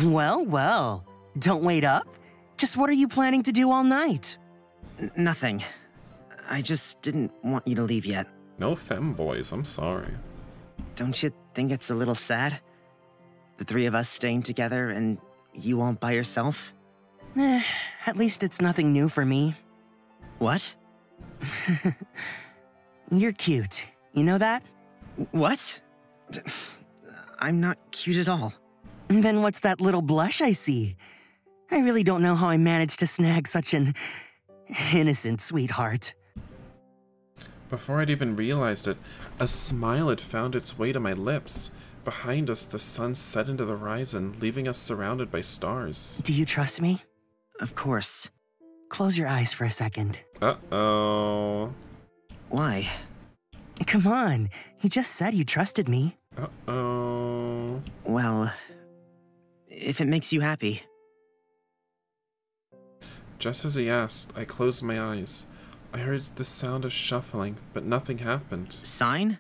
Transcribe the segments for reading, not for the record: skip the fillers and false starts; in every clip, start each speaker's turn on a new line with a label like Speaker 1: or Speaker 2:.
Speaker 1: Well, well. Don't wait up. Just what are you planning to do all night?
Speaker 2: Nothing. I just didn't want you to leave yet.
Speaker 3: No femboys, I'm sorry.
Speaker 2: Don't you think it's a little sad? The three of us staying together and you all by yourself?
Speaker 1: At least it's nothing new for me.
Speaker 2: What?
Speaker 1: You're cute. You know that?
Speaker 2: What? I'm not cute at all.
Speaker 1: Then what's that little blush I see? I really don't know how I managed to snag such an innocent sweetheart.
Speaker 3: Before I'd even realized it, a smile had found its way to my lips. Behind us, the sun set into the horizon, leaving us surrounded by stars.
Speaker 1: Do you trust me?
Speaker 2: Of course.
Speaker 1: Close your eyes for a second.
Speaker 3: Uh-oh.
Speaker 2: Why?
Speaker 1: Come on, you just said you trusted me.
Speaker 3: Uh-oh.
Speaker 2: Well, if it makes you happy.
Speaker 3: Just as he asked, I closed my eyes. I heard the sound of shuffling, but nothing happened.
Speaker 2: Sign?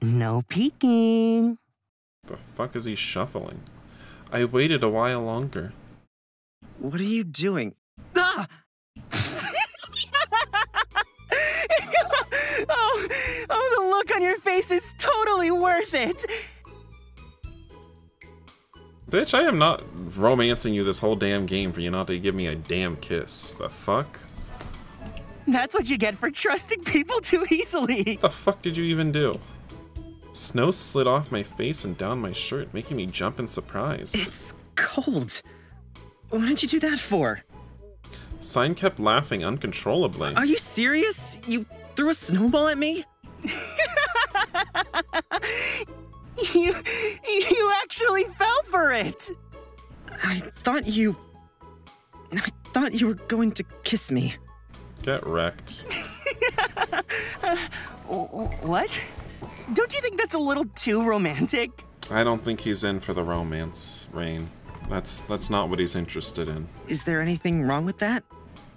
Speaker 1: No peeking.
Speaker 3: The fuck is he shuffling? I waited a while longer.
Speaker 2: What are you doing? Ah!
Speaker 1: oh, the look on your face is totally worth it.
Speaker 3: Bitch, I am not romancing you this whole damn game for you not to give me a damn kiss. The fuck?
Speaker 1: That's what you get for trusting people too easily.
Speaker 3: What the fuck did you even do? Snow slid off my face and down my shirt, making me jump in surprise.
Speaker 2: It's cold. What did you do that for?
Speaker 3: Sign kept laughing uncontrollably.
Speaker 2: Are you serious? You threw a snowball at me?
Speaker 1: You actually fell for it.
Speaker 2: I thought you were going to kiss me.
Speaker 3: Get wrecked.
Speaker 1: What? Don't you think that's a little too romantic?
Speaker 3: I don't think he's in for the romance, Rain. That's not what he's interested in.
Speaker 2: Is there anything wrong with that?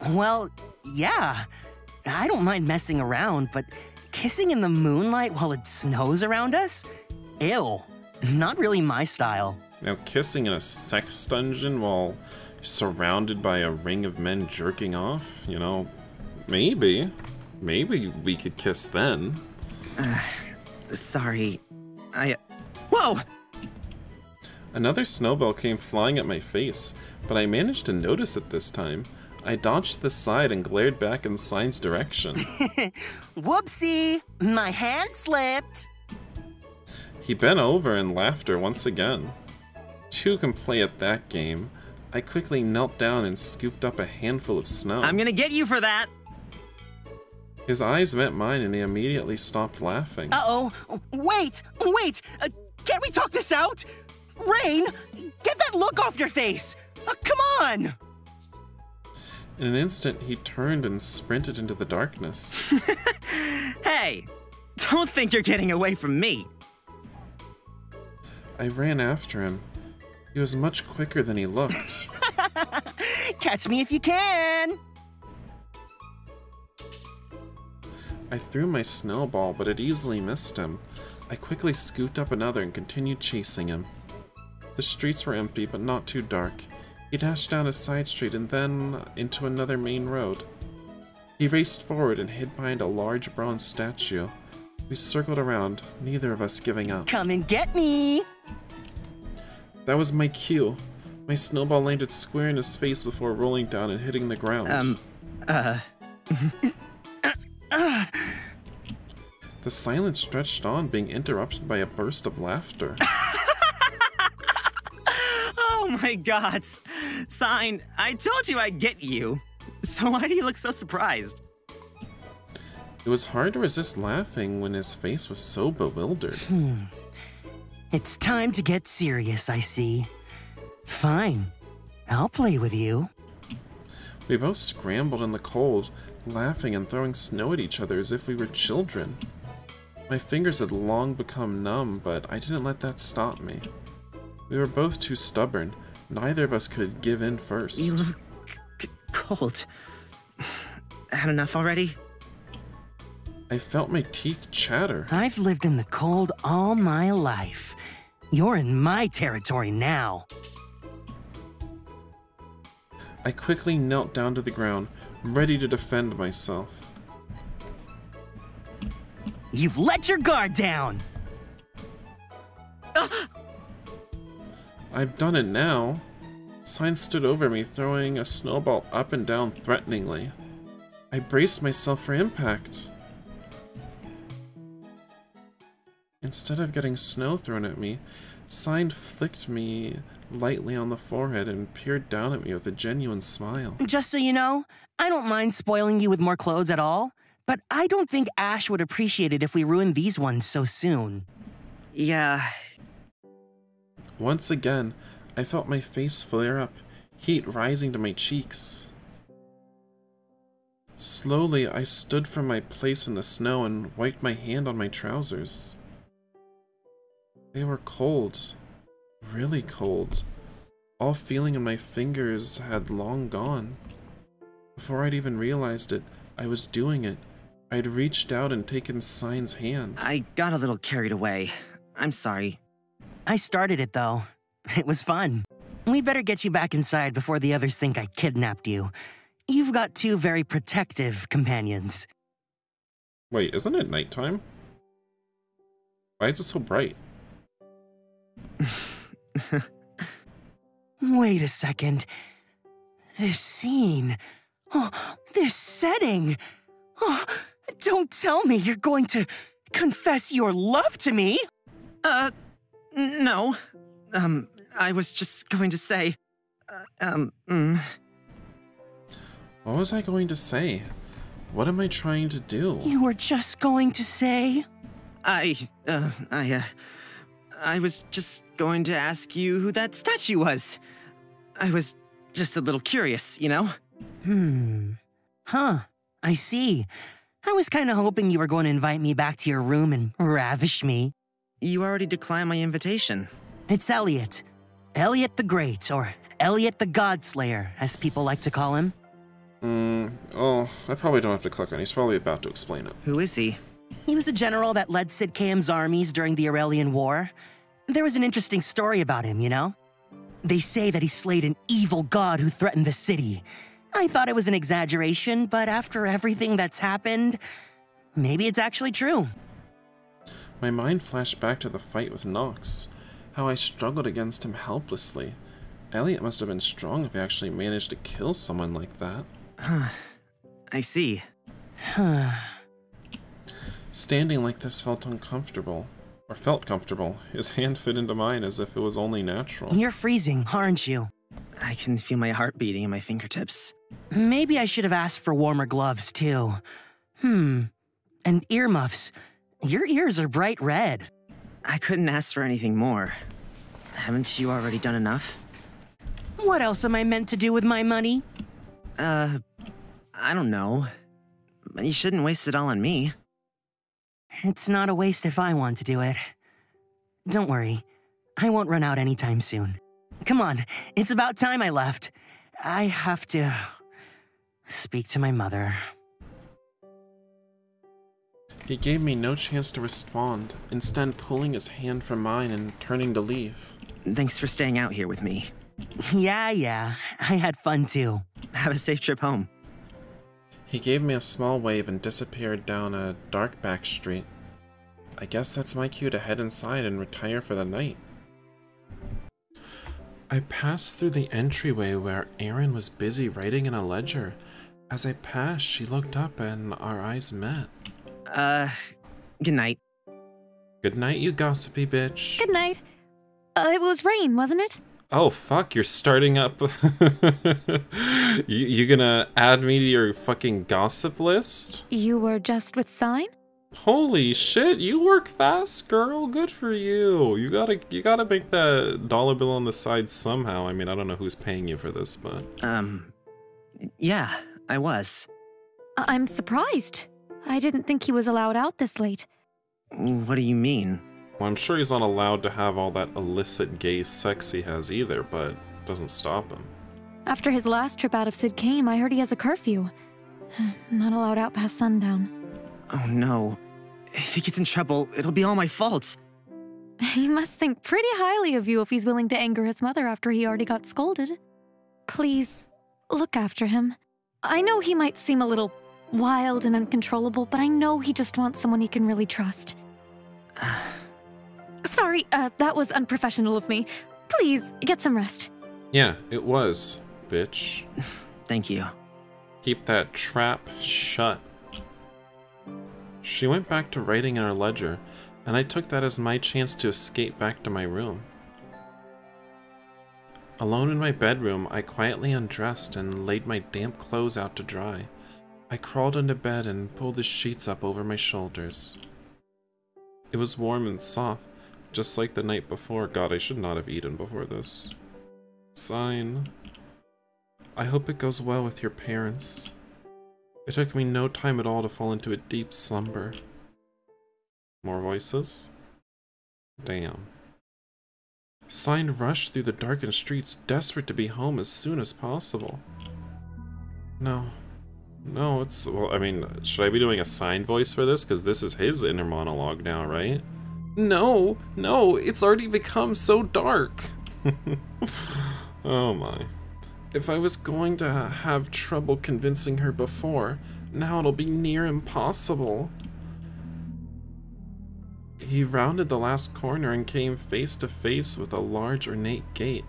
Speaker 1: Well, yeah. I don't mind messing around, but kissing in the moonlight while it snows around us? Ew. Not really my style.
Speaker 3: Now, kissing in a sex dungeon while surrounded by a ring of men jerking off? You know, maybe. Maybe we could kiss then.
Speaker 2: Sorry. Whoa!
Speaker 3: Another snowball came flying at my face, but I managed to notice it this time. I dodged to the side and glared back in Sign's direction.
Speaker 1: Whoopsie! My hand slipped!
Speaker 3: He bent over and laughed her once again. Two can play at that game. I quickly knelt down and scooped up a handful of snow.
Speaker 2: I'm gonna get you for that!
Speaker 3: His eyes met mine and he immediately stopped laughing.
Speaker 1: Uh-oh. Wait! Can't we talk this out? Rain, get that look off your face! Come on!
Speaker 3: In an instant, he turned and sprinted into the darkness.
Speaker 2: Hey! Don't think you're getting away from me!
Speaker 3: I ran after him. He was much quicker than he looked.
Speaker 1: Catch me if you can!
Speaker 3: I threw my snowball, but it easily missed him. I quickly scooped up another and continued chasing him. The streets were empty, but not too dark. He dashed down a side street and then into another main road. He raced forward and hid behind a large bronze statue. We circled around, neither of us giving up.
Speaker 1: Come and get me!
Speaker 3: That was my cue. My snowball landed square in his face before rolling down and hitting the ground. The silence stretched on, being interrupted by a burst of laughter.
Speaker 2: Oh my god! Sign, I told you I'd get you. So why do you look so surprised?
Speaker 3: It was hard to resist laughing when his face was so bewildered.
Speaker 1: It's time to get serious, I see. Fine. I'll play with you.
Speaker 3: We both scrambled in the cold, laughing and throwing snow at each other as if we were children. My fingers had long become numb, but I didn't let that stop me. We were both too stubborn. Neither of us could give in first.
Speaker 2: You look cold. Had enough already?
Speaker 3: I felt my teeth chatter.
Speaker 1: I've lived in the cold all my life. You're in my territory now.
Speaker 3: I quickly knelt down to the ground, ready to defend myself.
Speaker 1: You've let your guard down!
Speaker 3: I've done it now. Sign stood over me, throwing a snowball up and down threateningly. I braced myself for impact. Instead of getting snow thrown at me, Sign flicked me lightly on the forehead and peered down at me with a genuine smile.
Speaker 1: Just so you know, I don't mind spoiling you with more clothes at all, but I don't think Ash would appreciate it if we ruined these ones so soon.
Speaker 2: Yeah.
Speaker 3: Once again, I felt my face flare up, heat rising to my cheeks. Slowly, I stood from my place in the snow and wiped my hand on my trousers. They were cold. Really cold. All feeling in my fingers had long gone. Before I'd even realized it, I was doing it. I'd reached out and taken Sign's hand.
Speaker 2: I got a little carried away. I'm sorry.
Speaker 1: I started it, though. It was fun. We better get you back inside before the others think I kidnapped you. You've got two very protective companions.
Speaker 3: Wait, isn't it nighttime? Why is it so bright?
Speaker 1: Wait a second. This scene. Oh, this setting. Oh, don't tell me you're going to confess your love to me.
Speaker 2: No. I was just going to say,
Speaker 3: What was I going to say? What am I trying to do?
Speaker 1: You were just going to say?
Speaker 2: I was just going to ask you who that statue was. I was just a little curious, you know?
Speaker 1: Huh. I see. I was kind of hoping you were going to invite me back to your room and ravish me.
Speaker 2: You already declined my invitation.
Speaker 1: It's Elliot. Elliot the Great, or Elliot the Godslayer, as people like to call him.
Speaker 3: Oh, I probably don't have to click on it. He's probably about to explain it.
Speaker 2: Who is he?
Speaker 1: He was a general that led Sid Kaem's armies during the Aurelian War. There was an interesting story about him, you know? They say that he slayed an evil god who threatened the city. I thought it was an exaggeration, but after everything that's happened, maybe it's actually true.
Speaker 3: My mind flashed back to the fight with Nox, how I struggled against him helplessly. Elliot must have been strong if he actually managed to kill someone like that.
Speaker 2: I see.
Speaker 3: Standing like this felt uncomfortable. Or felt comfortable. His hand fit into mine as if it was only natural.
Speaker 1: You're freezing, aren't you?
Speaker 2: I can feel my heart beating in my fingertips.
Speaker 1: Maybe I should have asked for warmer gloves, too. And earmuffs. Your ears are bright red.
Speaker 2: I couldn't ask for anything more. Haven't you already done enough?
Speaker 1: What else am I meant to do with my money?
Speaker 2: I don't know. But you shouldn't waste it all on me.
Speaker 1: It's not a waste if I want to do it. Don't worry. I won't run out anytime soon. Come on, it's about time I left. I have to speak to my mother.
Speaker 3: He gave me no chance to respond, instead pulling his hand from mine and turning to leave.
Speaker 2: Thanks for staying out here with me.
Speaker 1: Yeah, I had fun too.
Speaker 2: Have a safe trip home.
Speaker 3: He gave me a small wave and disappeared down a dark back street. I guess that's my cue to head inside and retire for the night. I passed through the entryway where Erin was busy writing in a ledger. As I passed, she looked up and our eyes met.
Speaker 2: Good night.
Speaker 3: Good night, you gossipy bitch.
Speaker 4: Good night. It was rain, wasn't it?
Speaker 3: Oh, fuck, you're starting up. you gonna add me to your fucking gossip list?
Speaker 4: You were just with Sign?
Speaker 3: Holy shit, you work fast, girl. Good for you. You gotta make that dollar bill on the side somehow. I mean, I don't know who's paying you for this, but...
Speaker 2: Yeah, I was.
Speaker 4: I'm surprised. I didn't think he was allowed out this late.
Speaker 2: What do you mean?
Speaker 3: Well, I'm sure he's not allowed to have all that illicit gay sex he has either, but it doesn't stop him.
Speaker 4: After his last trip out of Sid Kaem, I heard he has a curfew. Not allowed out past sundown.
Speaker 2: Oh no. If he gets in trouble, it'll be all my fault.
Speaker 4: He must think pretty highly of you if he's willing to anger his mother after he already got scolded. Please, look after him. I know he might seem a little wild and uncontrollable, but I know he just wants someone he can really trust. Sorry, that was unprofessional of me. Please, get some rest.
Speaker 3: Yeah, it was, bitch.
Speaker 2: Thank you.
Speaker 3: Keep that trap shut. She went back to writing in her ledger, and I took that as my chance to escape back to my room. Alone in my bedroom, I quietly undressed and laid my damp clothes out to dry. I crawled into bed and pulled the sheets up over my shoulders. It was warm and soft, just like the night before. God, I should not have eaten before this. Sign. I hope it goes well with your parents. It took me no time at all to fall into a deep slumber. More voices? Damn. Sign rushed through the darkened streets, desperate to be home as soon as possible. No, it's... Well, I mean, should I be doing a Sign voice for this? Because this is his inner monologue now, right? No, it's already become so dark. Oh my. If I was going to have trouble convincing her before, now it'll be near impossible. He rounded the last corner and came face to face with a large ornate gate.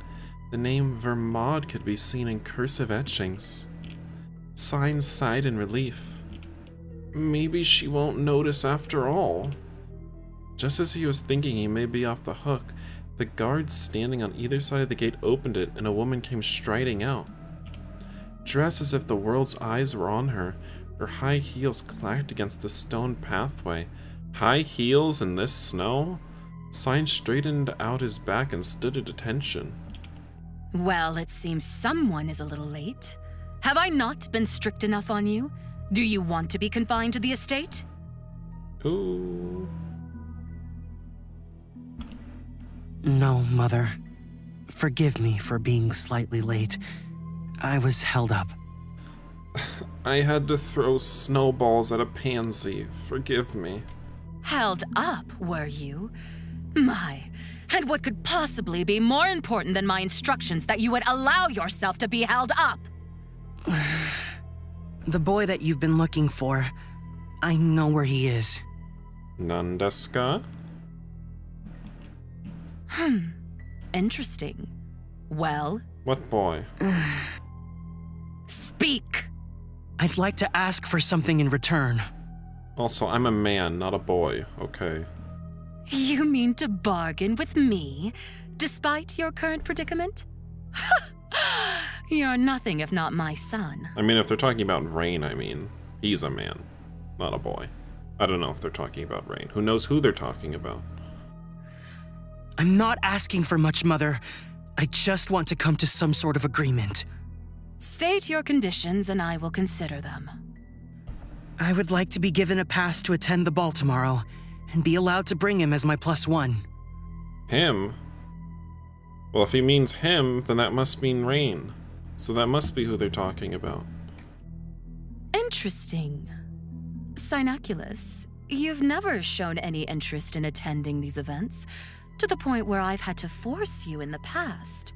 Speaker 3: The name Vermod could be seen in cursive etchings. Sign sighed in relief. Maybe she won't notice after all. Just as he was thinking he may be off the hook, the guards standing on either side of the gate opened it and a woman came striding out. Dressed as if the world's eyes were on her, her high heels clacked against the stone pathway. High heels in this snow? Sign straightened out his back and stood at attention.
Speaker 5: Well, it seems someone is a little late. Have I not been strict enough on you? Do you want to be confined to the estate?
Speaker 3: Ooh.
Speaker 1: No, Mother. Forgive me for being slightly late. I was held up.
Speaker 3: I had to throw snowballs at a pansy. Forgive me.
Speaker 5: Held up, were you? My, and what could possibly be more important than my instructions that you would allow yourself to be held up?
Speaker 1: The boy that you've been looking for, I know where he is.
Speaker 3: Nandeska?
Speaker 5: Interesting. Well?
Speaker 3: What boy?
Speaker 5: Speak!
Speaker 1: I'd like to ask for something in return.
Speaker 3: Also, I'm a man, not a boy, okay?
Speaker 5: You mean to bargain with me, despite your current predicament? You're nothing if not my son.
Speaker 3: I mean, if they're talking about Rain, I mean, he's a man, not a boy. I don't know if they're talking about Rain. Who knows who they're talking about?
Speaker 1: I'm not asking for much, Mother. I just want to come to some sort of agreement.
Speaker 5: State your conditions and I will consider them.
Speaker 1: I would like to be given a pass to attend the ball tomorrow, and be allowed to bring him as my +1.
Speaker 3: Him? Well, if he means him, then that must mean Rain. So that must be who they're talking about.
Speaker 5: Interesting. Synaculus, you've never shown any interest in attending these events, to the point where I've had to force you in the past.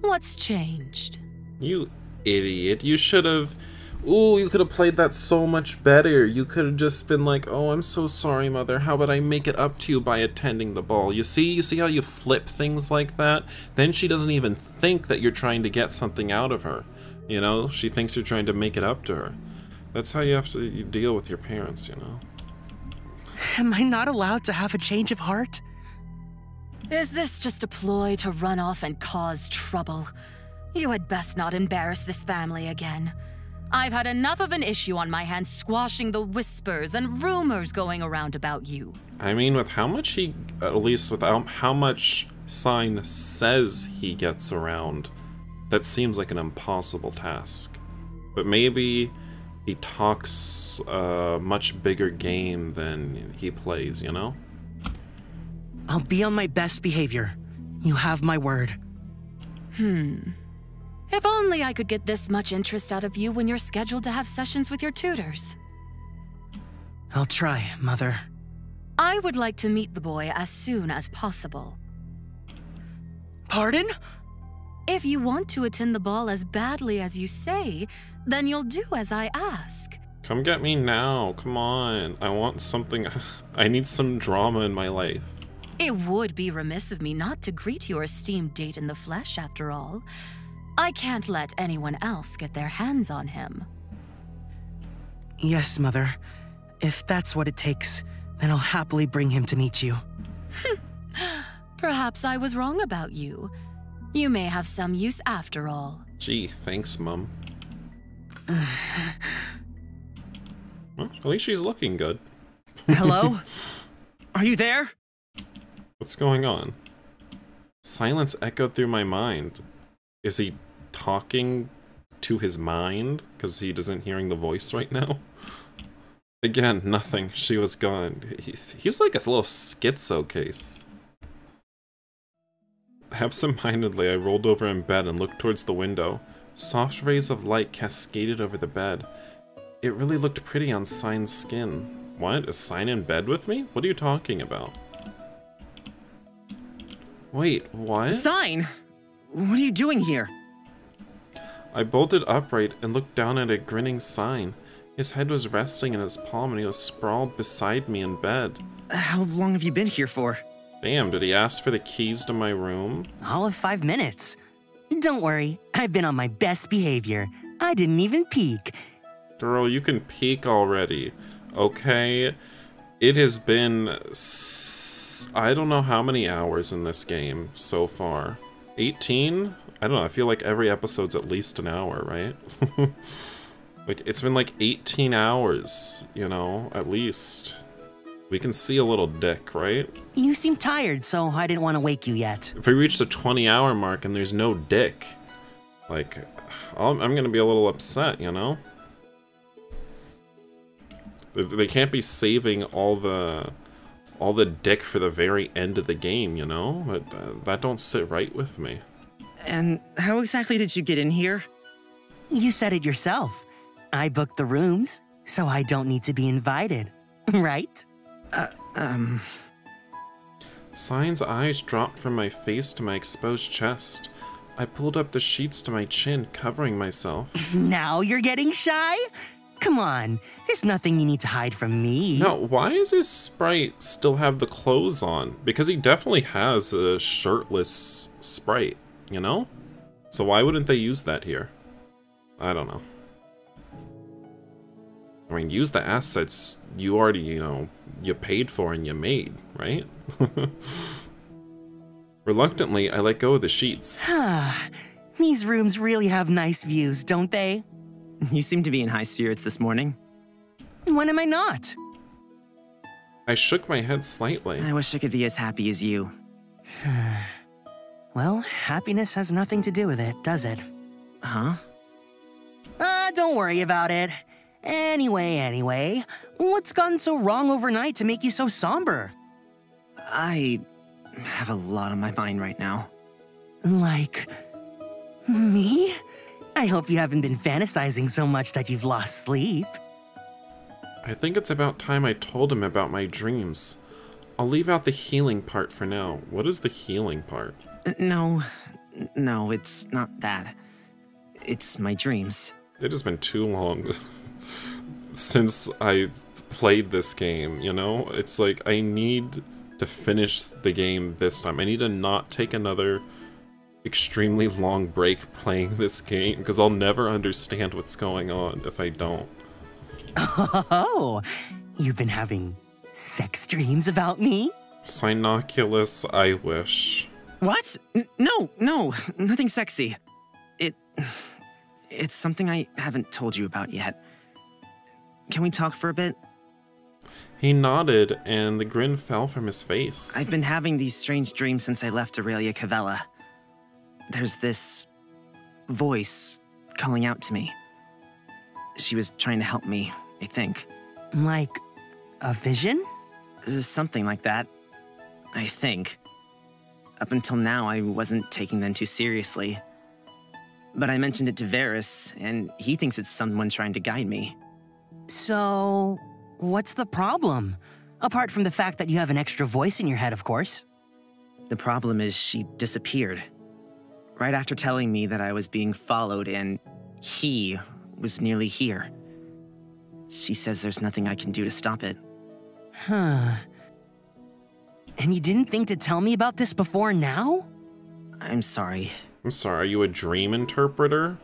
Speaker 5: What's changed?
Speaker 3: You idiot. You should have... Ooh, you could have played that so much better. You could have just been like, oh, I'm so sorry, Mother. How about I make it up to you by attending the ball? You see how you flip things like that? Then she doesn't even think that you're trying to get something out of her. You know, she thinks you're trying to make it up to her. That's how you have to deal with your parents, you know?
Speaker 1: Am I not allowed to have a change of heart?
Speaker 5: Is this just a ploy to run off and cause trouble? You had best not embarrass this family again. I've had enough of an issue on my hands squashing the whispers and rumors going around about you.
Speaker 3: I mean, with how much he, at least with how much Sign says he gets around, that seems like an impossible task. But maybe he talks a much bigger game than he plays, you know?
Speaker 1: I'll be on my best behavior. You have my word.
Speaker 5: If only I could get this much interest out of you when you're scheduled to have sessions with your tutors.
Speaker 1: I'll try, Mother.
Speaker 5: I would like to meet the boy as soon as possible.
Speaker 1: Pardon?
Speaker 5: If you want to attend the ball as badly as you say, then you'll do as I ask.
Speaker 3: Come get me now, come on. I want something, I need some drama in my life.
Speaker 5: It would be remiss of me not to greet your esteemed date in the flesh, after all. I can't let anyone else get their hands on him.
Speaker 1: Yes, Mother. If that's what it takes, then I'll happily bring him to meet you.
Speaker 5: Perhaps I was wrong about you. You may have some use after all.
Speaker 3: Gee, thanks, Mum. Well, at least she's looking good.
Speaker 2: Hello? Are you there?
Speaker 3: What's going on? Silence echoed through my mind. Is he talking to his mind? Because he isn't hearing the voice right now? Again, nothing. She was gone. He's like a little schizo case. Absent-mindedly, I rolled over in bed and looked towards the window. Soft rays of light cascaded over the bed. It really looked pretty on Sign's skin. What? Is Sign in bed with me? What are you talking about? Wait, what?
Speaker 2: Sign! What are you doing here?
Speaker 3: I bolted upright and looked down at a grinning Sign. His head was resting in his palm and he was sprawled beside me in bed.
Speaker 2: How long have you been here for?
Speaker 3: Damn, did he ask for the keys to my room?
Speaker 1: All of 5 minutes. Don't worry, I've been on my best behavior. I didn't even peek.
Speaker 3: Girl, you can peek already, okay? It has been... I don't know how many hours in this game so far. 18? I don't know, I feel like every episode's at least an hour, right? Like, it's been like 18 hours, you know, at least. We can see a little dick, right?
Speaker 1: You seem tired, so I didn't want to wake you yet.
Speaker 3: If we reach the 20-hour mark and there's no dick, like, I'm gonna be a little upset, you know? They can't be saving all the dick for the very end of the game, you know? But that don't sit right with me.
Speaker 2: And how exactly did you get in here?
Speaker 1: You said it yourself. I booked the rooms, so I don't need to be invited, right?
Speaker 3: Sign's eyes dropped from my face to my exposed chest. I pulled up the sheets to my chin, covering myself.
Speaker 1: Now you're getting shy? Come on, there's nothing you need to hide from me.
Speaker 3: No, why does his sprite still have the clothes on? Because he definitely has a shirtless sprite, you know? So why wouldn't they use that here? I don't know. I mean, use the assets you already, you know, you paid for and you made, right? Reluctantly, I let go of the sheets.
Speaker 1: These rooms really have nice views, don't they?
Speaker 2: You seem to be in high spirits this morning.
Speaker 1: When am I not?
Speaker 3: I shook my head slightly.
Speaker 2: I wish I could be as happy as you.
Speaker 1: Well, happiness has nothing to do with it, does it?
Speaker 2: Huh?
Speaker 1: Don't worry about it. Anyway, what's gone so wrong overnight to make you so somber?
Speaker 2: I have a lot on my mind right now.
Speaker 1: Like... me? I hope you haven't been fantasizing so much that you've lost sleep.
Speaker 3: I think it's about time I told him about my dreams. I'll leave out the healing part for now. What is the healing part?
Speaker 2: No, it's not that. It's my dreams.
Speaker 3: It has been too long since I played this game, you know? It's like, I need to finish the game this time. I need to not take another extremely long break playing this game, because I'll never understand what's going on if I don't.
Speaker 1: Oh, you've been having sex dreams about me?
Speaker 3: Sinoculus, I wish.
Speaker 2: What? No, nothing sexy. It's something I haven't told you about yet. Can we talk for a bit?
Speaker 3: He nodded, and the grin fell from his face.
Speaker 2: I've been having these strange dreams since I left Aurelia Cavella. There's this voice calling out to me. She was trying to help me, I think.
Speaker 1: Like a vision?
Speaker 2: Something like that, I think. Up until now, I wasn't taking them too seriously. But I mentioned it to Varys, and he thinks it's someone trying to guide me.
Speaker 1: So, what's the problem? Apart from the fact that you have an extra voice in your head, of course.
Speaker 2: The problem is she disappeared. right after telling me that I was being followed and he was nearly here. She says there's nothing I can do to stop it.
Speaker 1: Huh. And you didn't think to tell me about this before now?
Speaker 2: I'm sorry.
Speaker 3: I'm sorry, are you a dream interpreter?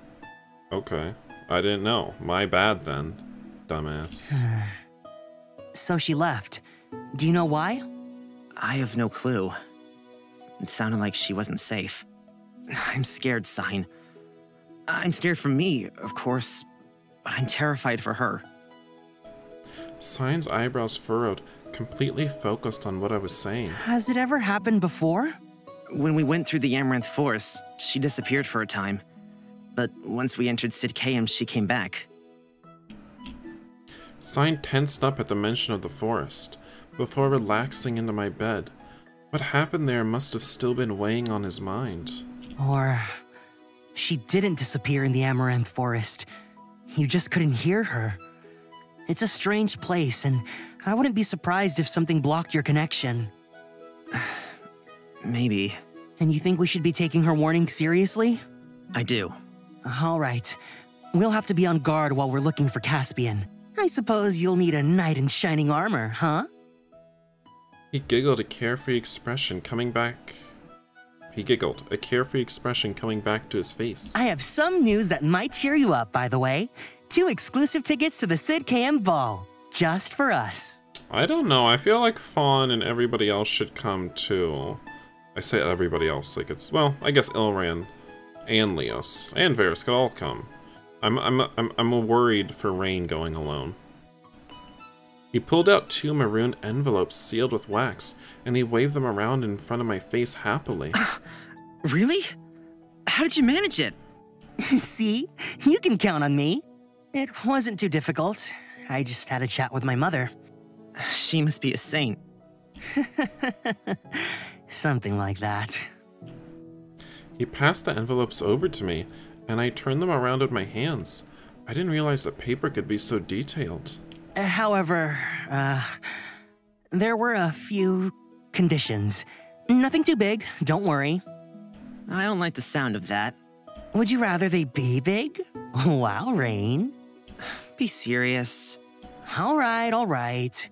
Speaker 3: Okay. I didn't know. My bad then. Dumbass.
Speaker 1: So she left. Do you know why?
Speaker 2: I have no clue. It sounded like she wasn't safe. I'm scared, Sign. I'm scared for me, of course, but I'm terrified for her.
Speaker 3: Sign's eyebrows furrowed, completely focused on what I was saying.
Speaker 1: Has it ever happened before?
Speaker 2: When we went through the Amaranth Forest, she disappeared for a time. But once we entered Sidcaeum, she came back.
Speaker 3: Sign tensed up at the mention of the forest, before relaxing into my bed. What happened there must have still been weighing on his mind.
Speaker 1: Or she didn't disappear in the Amaranth Forest. You just couldn't hear her. It's a strange place, and I wouldn't be surprised if something blocked your connection.
Speaker 2: Maybe.
Speaker 1: And you think we should be taking her warning seriously?
Speaker 2: I do.
Speaker 1: All right. We'll have to be on guard while we're looking for Caspian. I suppose you'll need a knight in shining armor, huh?
Speaker 3: He giggled, a carefree expression coming back to his face.
Speaker 1: I have some news that might cheer you up, by the way. 2 exclusive tickets to the Sidcaeum Ball, just for us.
Speaker 3: I don't know, I feel like Fawn and everybody else should come too. I say everybody else, like it's, well, I guess Ilran and Leos and Varys could all come. I'm worried for Rain going alone. He pulled out 2 maroon envelopes sealed with wax, and he waved them around in front of my face happily.
Speaker 2: Really? How did you manage it?
Speaker 1: See? You can count on me. It wasn't too difficult. I just had a chat with my mother.
Speaker 2: She must be a saint.
Speaker 1: Something like that.
Speaker 3: He passed the envelopes over to me, and I turned them around in my hands. I didn't realize that paper could be so detailed.
Speaker 1: However, there were a few conditions. Nothing too big, don't worry.
Speaker 2: I don't like the sound of that.
Speaker 1: Would you rather they be big? Wow, Rain.
Speaker 2: Be serious.
Speaker 1: All right.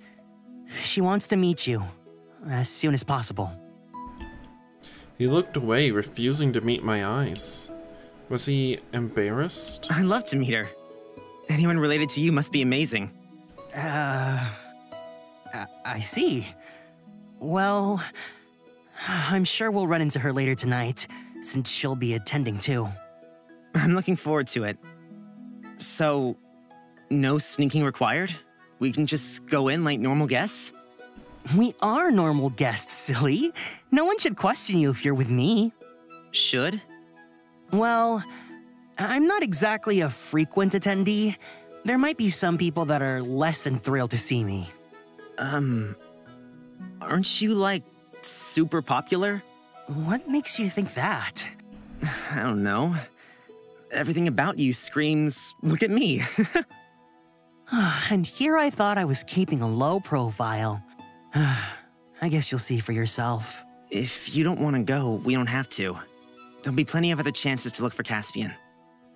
Speaker 1: She wants to meet you as soon as possible.
Speaker 3: He looked away, refusing to meet my eyes. Was he embarrassed?
Speaker 2: I'd love to meet her. Anyone related to you must be amazing.
Speaker 1: I see. Well, I'm sure we'll run into her later tonight, since she'll be attending too.
Speaker 2: I'm looking forward to it. So, no sneaking required? We can just go in like normal guests?
Speaker 1: We are normal guests, silly. No one should question you if you're with me.
Speaker 2: Should?
Speaker 1: Well, I'm not exactly a frequent attendee. There might be some people that are less than thrilled to see me.
Speaker 2: Aren't you, like, super popular?
Speaker 1: What makes you think that?
Speaker 2: I don't know. Everything about you screams, look at me.
Speaker 1: And here I thought I was keeping a low profile. I guess you'll see for yourself.
Speaker 2: If you don't want to go, we don't have to. There'll be plenty of other chances to look for Caspian.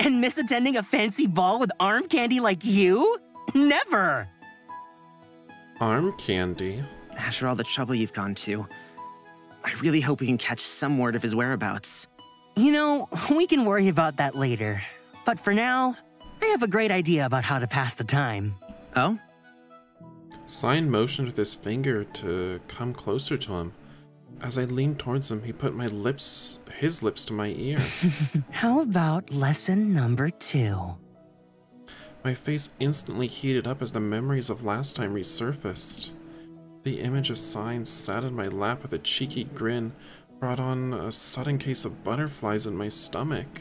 Speaker 1: And miss attending a fancy ball with arm candy like you? Never!
Speaker 3: Arm candy?
Speaker 2: After all the trouble you've gone to, I really hope we can catch some word of his whereabouts.
Speaker 1: You know, we can worry about that later. But for now, I have a great idea about how to pass the time.
Speaker 2: Oh?
Speaker 3: Sign motioned with his finger to come closer to him. As I leaned towards him, he put his lips to my ear.
Speaker 1: How about lesson number 2?
Speaker 3: My face instantly heated up as the memories of last time resurfaced. The image of Sign sat in my lap with a cheeky grin, brought on a sudden case of butterflies in my stomach.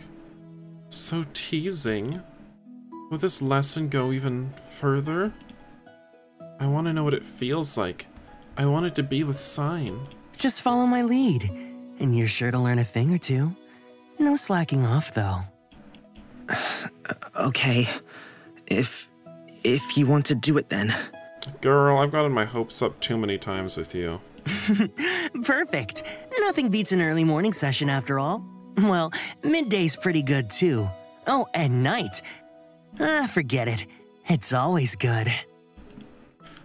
Speaker 3: So teasing. Will this lesson go even further? I want to know what it feels like. I want it to be with Sign.
Speaker 1: Just follow my lead, and you're sure to learn a thing or two. No slacking off, though.
Speaker 2: Okay. If you want to do it then.
Speaker 3: Girl, I've gotten my hopes up too many times with you.
Speaker 1: Perfect. Nothing beats an early morning session after all. Well, midday's pretty good too. Oh, and night. Forget it. It's always good.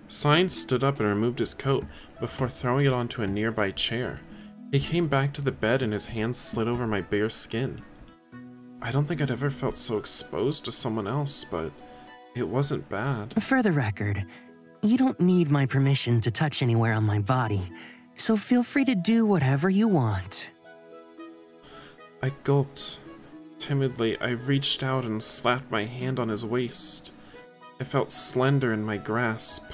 Speaker 3: Sign stood up and removed his coat before throwing it onto a nearby chair. He came back to the bed and his hands slid over my bare skin. I don't think I'd ever felt so exposed to someone else, but it wasn't bad.
Speaker 1: For the record, you don't need my permission to touch anywhere on my body, so feel free to do whatever you want.
Speaker 3: I gulped. Timidly, I reached out and slapped my hand on his waist. I felt slender in my grasp.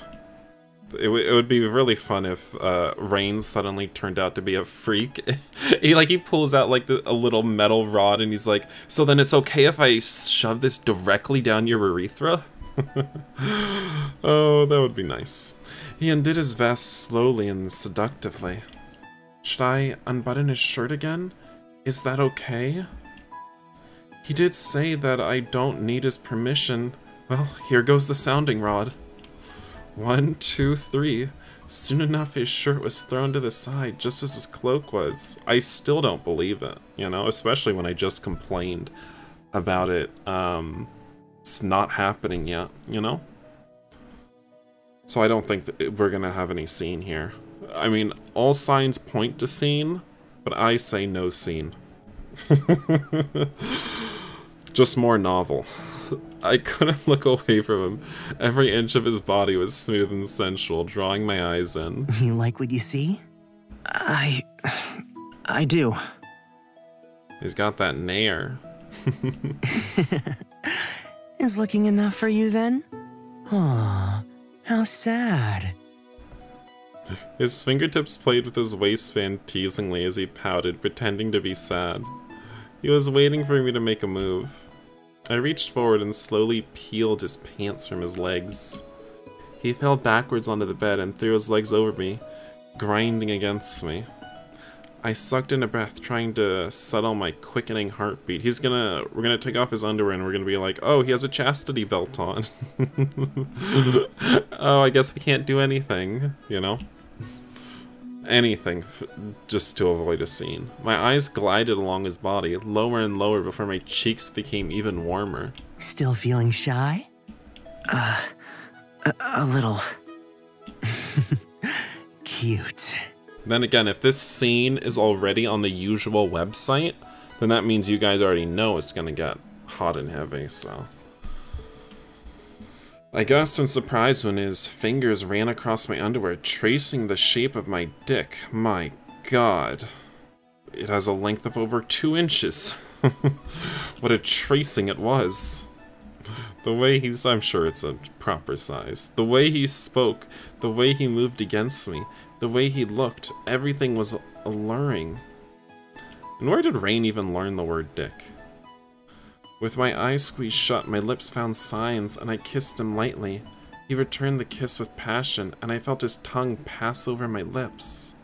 Speaker 3: It would be really fun if Rain suddenly turned out to be a freak. he pulls out like a little metal rod and he's like, so then it's okay if I shove this directly down your urethra? Oh, that would be nice. He undid his vest slowly and seductively. Should I unbutton his shirt again? Is that okay? He did say that I don't need his permission. Well, here goes the sounding rod. 1, 2, 3. Soon enough, his shirt was thrown to the side, just as his cloak was. I still don't believe it, you know, especially when I just complained about it. It's not happening yet, you know? So I don't think that we're gonna have any scene here. I mean, all signs point to scene, but I say no scene. Just more novel. I couldn't look away from him. Every inch of his body was smooth and sensual, drawing my eyes in.
Speaker 1: You like what you see?
Speaker 2: I do.
Speaker 3: He's got that nair.
Speaker 1: Is looking enough for you then? Aw, how sad.
Speaker 3: His fingertips played with his waistband teasingly as he pouted, pretending to be sad. He was waiting for me to make a move. I reached forward and slowly peeled his pants from his legs. He fell backwards onto the bed and threw his legs over me, grinding against me. I sucked in a breath, trying to settle my quickening heartbeat. We're gonna take off his underwear and we're gonna be like, oh, he has a chastity belt on. Oh, I guess we can't do anything, you know? Anything, just to avoid a scene. My eyes glided along his body, lower and lower before my cheeks became even warmer.
Speaker 1: Still feeling shy?
Speaker 2: A little.
Speaker 1: Cute.
Speaker 3: Then again, if this scene is already on the usual website, then that means you guys already know it's gonna get hot and heavy, so. I gasped in surprise when his fingers ran across my underwear, tracing the shape of my dick. My god. It has a length of over 2 inches. What a tracing it was. The way I'm sure it's a proper size. The way he spoke, the way he moved against me, the way he looked, everything was alluring. And where did Rain even learn the word dick? With my eyes squeezed shut, my lips found signs, and I kissed him lightly. He returned the kiss with passion, and I felt his tongue pass over my lips.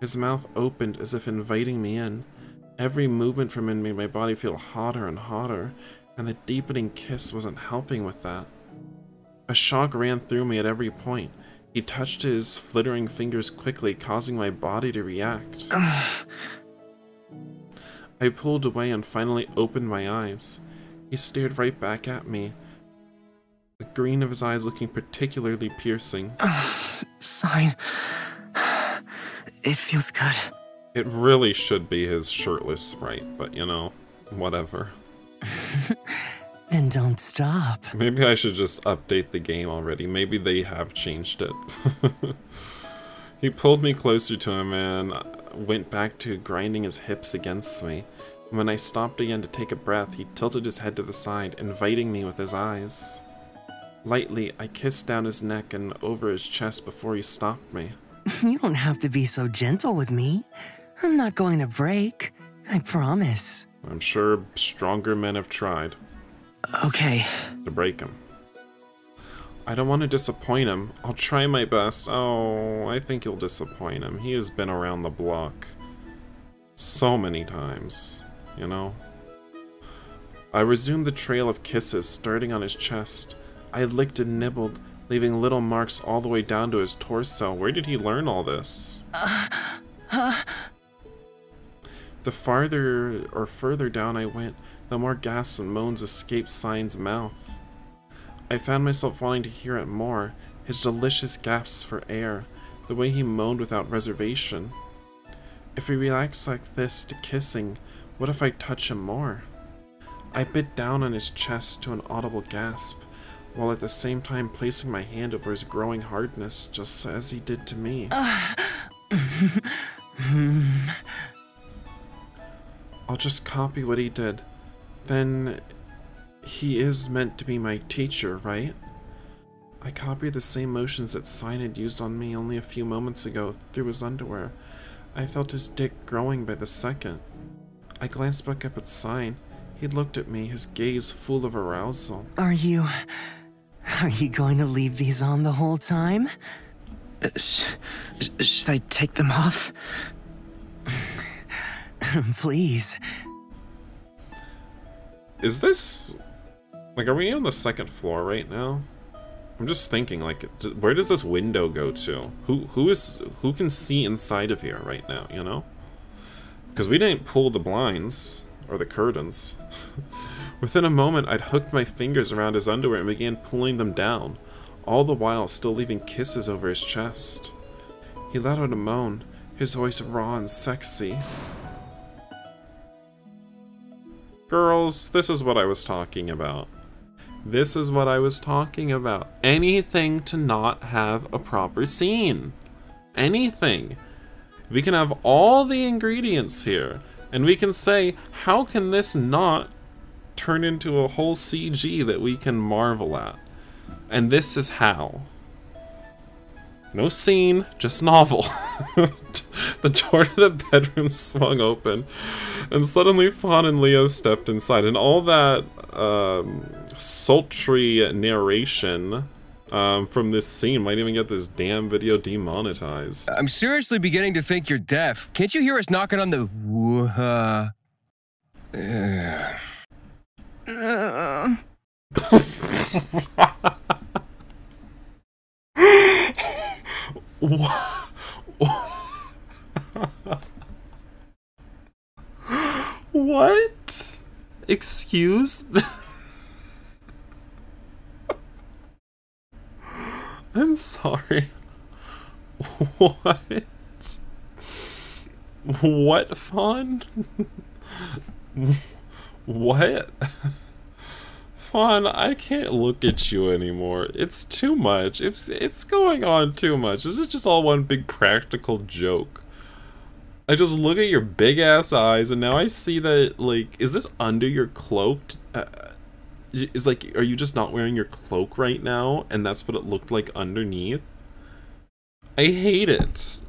Speaker 3: His mouth opened as if inviting me in. Every movement from him made my body feel hotter and hotter, and the deepening kiss wasn't helping with that. A shock ran through me at every point. He touched his flittering fingers quickly, causing my body to react. I pulled away and finally opened my eyes. He stared right back at me, the green of his eyes looking particularly piercing.
Speaker 2: Sign. It feels good.
Speaker 3: It really should be his shirtless sprite, but you know, whatever.
Speaker 1: Then don't stop.
Speaker 3: Maybe I should just update the game already. Maybe they have changed it. He pulled me closer to him and went back to grinding his hips against me. When I stopped again to take a breath, he tilted his head to the side, inviting me with his eyes. Lightly, I kissed down his neck and over his chest before he stopped me.
Speaker 1: You don't have to be so gentle with me. I'm not going to break. I promise.
Speaker 3: I'm sure stronger men have tried.
Speaker 2: Okay.
Speaker 3: To break him. I don't want to disappoint him. I'll try my best. Oh, I think you'll disappoint him. He has been around the block so many times, you know? I resumed the trail of kisses, starting on his chest. I licked and nibbled, leaving little marks all the way down to his torso. Where did he learn all this? The farther or further down I went, the more gasps and moans escaped Sign's mouth. I found myself wanting to hear it more, his delicious gasps for air, the way he moaned without reservation. If we relax like this to kissing, what if I touch him more? I bit down on his chest to an audible gasp, while at the same time placing my hand over his growing hardness, just as he did to me. I'll just copy what he did. Then, he is meant to be my teacher, right? I copied the same motions that Sign had used on me only a few moments ago through his underwear. I felt his dick growing by the second. I glanced back up at Sign. He looked at me, his gaze full of arousal.
Speaker 1: Are you going to leave these on the whole time?
Speaker 2: Should I take them off?
Speaker 1: Please.
Speaker 3: Is this... like, are we on the second floor right now? I'm just thinking, like, where does this window go to? Who can see inside of here right now, you know? Because we didn't pull the blinds, or the curtains. Within a moment, I'd hooked my fingers around his underwear and began pulling them down, all the while still leaving kisses over his chest. He let out a moan, his voice raw and sexy. Girls, this is what I was talking about. This is what I was talking about. Anything to not have a proper scene. Anything. We can have all the ingredients here, and we can say, how can this not turn into a whole CG that we can marvel at? And this is how. No scene, just novel. The door to the bedroom swung open, and suddenly Fawn and Leo stepped inside, and all that sultry narration from this scene might even get this damn video demonetized.
Speaker 6: I'm seriously beginning to think you're deaf. Can't you hear us knocking on the
Speaker 3: What? Excuse me? I'm sorry. What? What, Fawn? What? Fawn, I can't look at you anymore. It's too much. It's going on too much. This is just all one big practical joke. I just look at your big ass eyes, and now I see that, like, is this under your cloak? Is like, are you just not wearing your cloak right now, and that's what it looked like underneath? I hate it.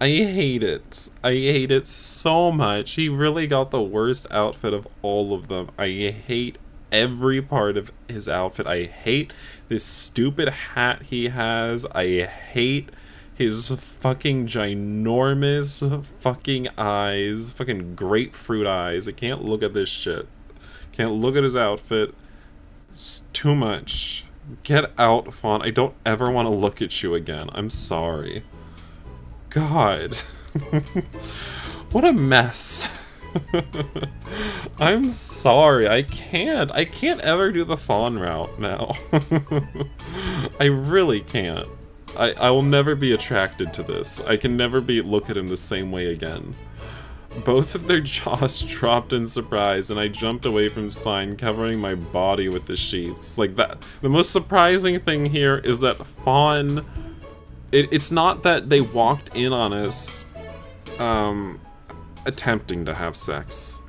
Speaker 3: I hate it. I hate it so much. He really got the worst outfit of all of them. I hate every part of his outfit. I hate this stupid hat he has. I hate his fucking ginormous fucking eyes. Fucking grapefruit eyes. I can't look at this shit. Can't look at his outfit. It's too much. Get out, Fawn. I don't ever want to look at you again. I'm sorry. God. What a mess. I'm sorry. I can't ever do the Fawn route now. I really can't. I will never be attracted to this. I can never look at him the same way again. Both of their jaws dropped in surprise, and I jumped away from Sign, covering my body with the sheets. Like that. The most surprising thing here is that Fawn... It's not that they walked in on us attempting to have sex.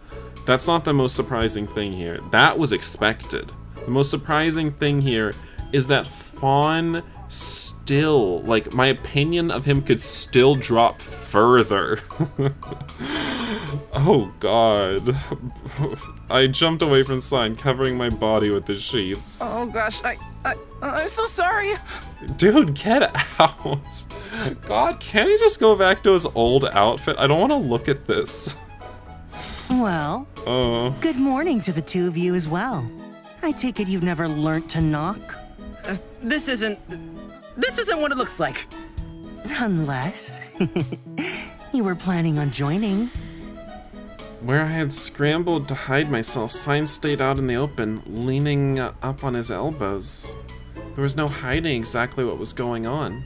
Speaker 3: That's not the most surprising thing here. That was expected. The most surprising thing here is that Fawn still, like, my opinion of him could still drop further. Oh god. I jumped away from Sign, covering my body with the sheets.
Speaker 2: Oh gosh, I'm so sorry.
Speaker 3: Dude, get out. God, can't he just go back to his old outfit? I don't want to look at this.
Speaker 1: Well, good morning to the two of you as well. I take it you've never learnt to knock?
Speaker 2: This isn't what it looks like.
Speaker 1: Unless you were planning on joining.
Speaker 3: Where I had scrambled to hide myself, Sign stayed out in the open, leaning up on his elbows. There was no hiding exactly what was going on.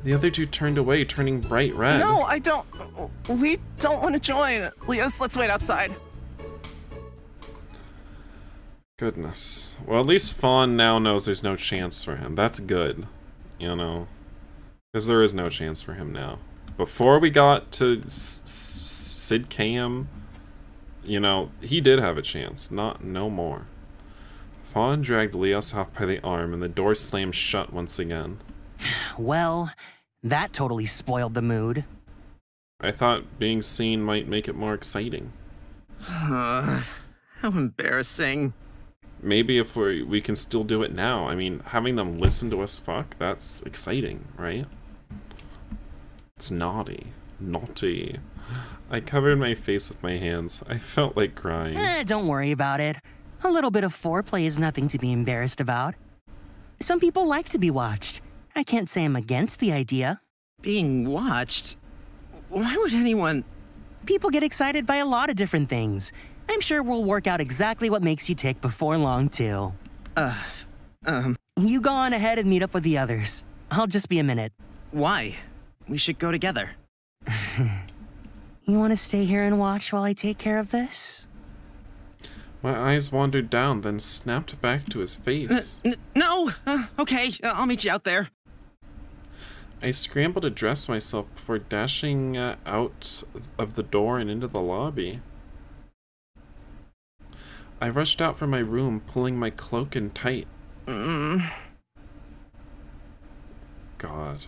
Speaker 3: The other two turned away, turning bright red.
Speaker 7: No, I don't. We don't want to join. Leos, let's wait outside.
Speaker 3: Goodness. Well, at least Fawn now knows there's no chance for him. That's good. You know? Because there is no chance for him now. Before we got to Sid Cam, you know, he did have a chance. No more. Fawn dragged Leos off by the arm, and the door slammed shut once again.
Speaker 1: Well, that totally spoiled the mood.
Speaker 3: I thought being seen might make it more exciting.
Speaker 2: How embarrassing.
Speaker 3: Maybe if we can still do it now. I mean, having them listen to us fuck, that's exciting, right? It's naughty. Naughty. I covered my face with my hands. I felt like crying.
Speaker 1: Don't worry about it. A little bit of foreplay is nothing to be embarrassed about. Some people like to be watched. I can't say I'm against the idea.
Speaker 2: Being watched? Why would anyone...
Speaker 1: People get excited by a lot of different things. I'm sure we'll work out exactly what makes you tick before long, too. You go on ahead and meet up with the others. I'll just be a minute.
Speaker 2: Why? We should go together.
Speaker 1: You want to stay here and watch while I take care of this?
Speaker 3: My eyes wandered down, then snapped back to his face.
Speaker 2: No! Okay, I'll meet you out there.
Speaker 3: I scrambled to dress myself before dashing out of the door and into the lobby. I rushed out from my room, pulling my cloak in tight. God.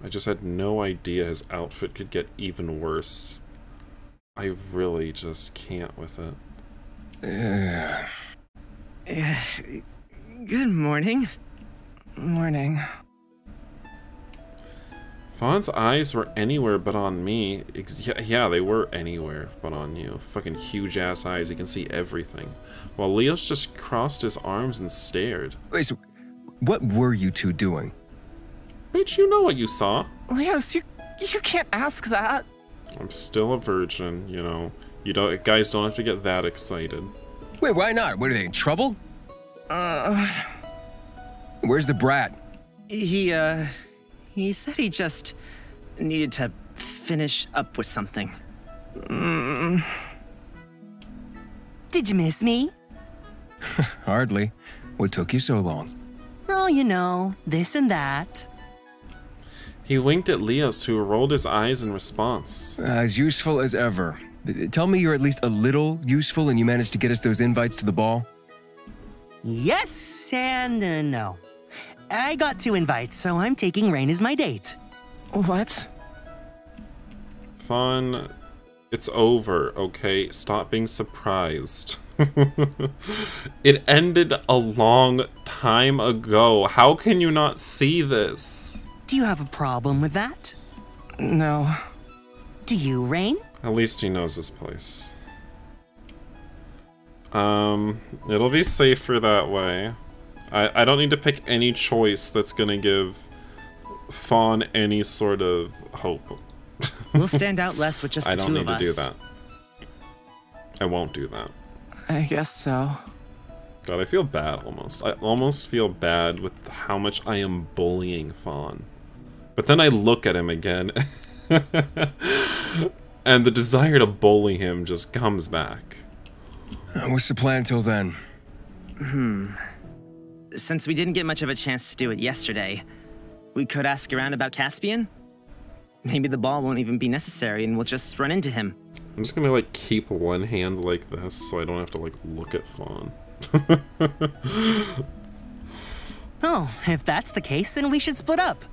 Speaker 3: I just had no idea his outfit could get even worse. I really just can't with it.
Speaker 2: Good morning.
Speaker 7: Morning.
Speaker 3: Fawn's eyes were anywhere but on me. Yeah, they were anywhere but on you. Fucking huge ass eyes, you can see everything. While Leos just crossed his arms and stared.
Speaker 6: Wait, so what were you two doing?
Speaker 3: Bitch, you know what you saw.
Speaker 7: Leos, you can't ask that.
Speaker 3: I'm still a virgin, you know. Guys don't have to get that excited.
Speaker 6: Wait, why not? What, are they in trouble? Where's the brat?
Speaker 2: He said he just needed to finish up with something.
Speaker 1: Did you miss me?
Speaker 6: Hardly. What took you so long?
Speaker 1: Oh, you know, this and that.
Speaker 3: He winked at Leos, who rolled his eyes in response.
Speaker 6: As useful as ever. Tell me you're at least a little useful and you managed to get us those invites to the ball?
Speaker 1: Yes and no. I got 2 invites, so I'm taking Rain as my date.
Speaker 7: What?
Speaker 3: Fawn, it's over, okay? Stop being surprised. It ended a long time ago. How can you not see this?
Speaker 1: Do you have a problem with that?
Speaker 7: No.
Speaker 1: Do you, Rain?
Speaker 3: At least he knows his place. It'll be safer that way. I don't need to pick any choice that's gonna give Fawn any sort of hope.
Speaker 2: We'll stand out less with just the 2 of us.
Speaker 3: I don't need to do that. I won't do that.
Speaker 7: I guess so.
Speaker 3: God, I feel bad almost. I almost feel bad with how much I am bullying Fawn. But then I look at him again, and the desire to bully him just comes back.
Speaker 6: What's the plan till then?
Speaker 2: Since we didn't get much of a chance to do it yesterday, we could ask around about Caspian? Maybe the ball won't even be necessary and we'll just run into him.
Speaker 3: I'm just gonna, like, keep one hand like this so I don't have to, like, look at Fawn.
Speaker 1: Oh, if that's the case, then we should split up.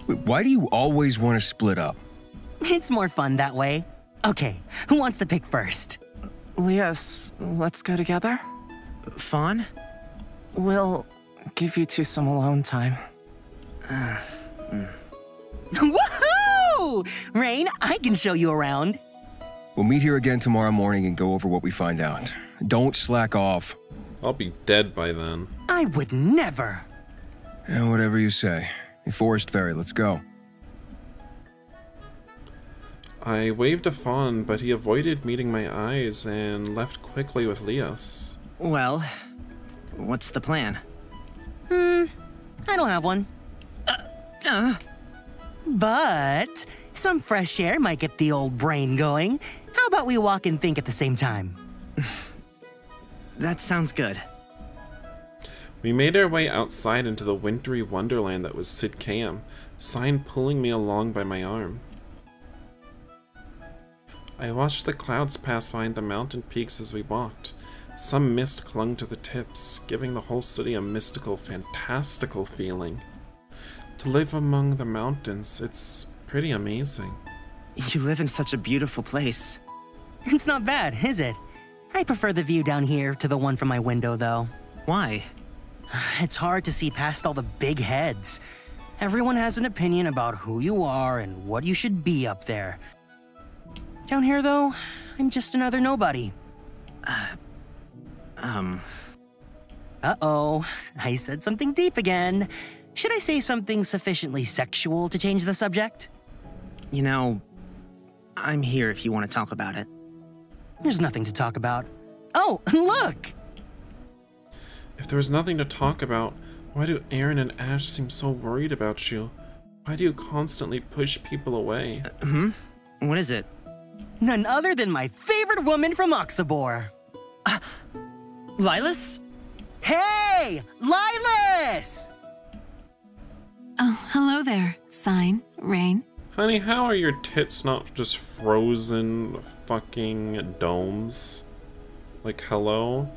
Speaker 6: Wait, why do you always want to split up?
Speaker 1: It's more fun that way. Okay, who wants to pick first?
Speaker 7: Leos, let's go together?
Speaker 2: Fawn?
Speaker 7: We'll give you 2 some alone time.
Speaker 1: Woohoo! Rain, I can show you around.
Speaker 6: We'll meet here again tomorrow morning and go over what we find out. Don't slack off.
Speaker 3: I'll be dead by then.
Speaker 1: I would never.
Speaker 6: Whatever you say. Hey, Forest Fairy, let's go.
Speaker 3: I waved a fawn, but he avoided meeting my eyes and left quickly with Leos.
Speaker 2: Well, what's the plan?
Speaker 1: I don't have one. But some fresh air might get the old brain going. How about we walk and think at the same time?
Speaker 2: That sounds good.
Speaker 3: We made our way outside into the wintry wonderland that was Sidkam, Sign pulling me along by my arm. I watched the clouds pass behind the mountain peaks as we walked. Some mist clung to the tips, giving the whole city a mystical, fantastical feeling. To live among the mountains, it's pretty amazing.
Speaker 2: You live in such a beautiful place.
Speaker 1: It's not bad, is it? I prefer the view down here to the one from my window, though.
Speaker 2: Why?
Speaker 1: It's hard to see past all the big heads. Everyone has an opinion about who you are and what you should be up there. Down here, though, I'm just another nobody. Uh-oh, I said something deep again. Should I say something sufficiently sexual to change the subject?
Speaker 2: You know, I'm here if you want to talk about it.
Speaker 1: There's nothing to talk about. Oh, look!
Speaker 3: If there was nothing to talk about, why do Aaron and Ash seem so worried about you? Why do you constantly push people away?
Speaker 2: What is it?
Speaker 1: None other than my favorite woman from Oxabor.
Speaker 2: Lilas?
Speaker 1: Hey! Lilas!
Speaker 4: Oh, hello there, Sign, Rain.
Speaker 3: Honey, how are your tits not just frozen fucking domes? Like, hello?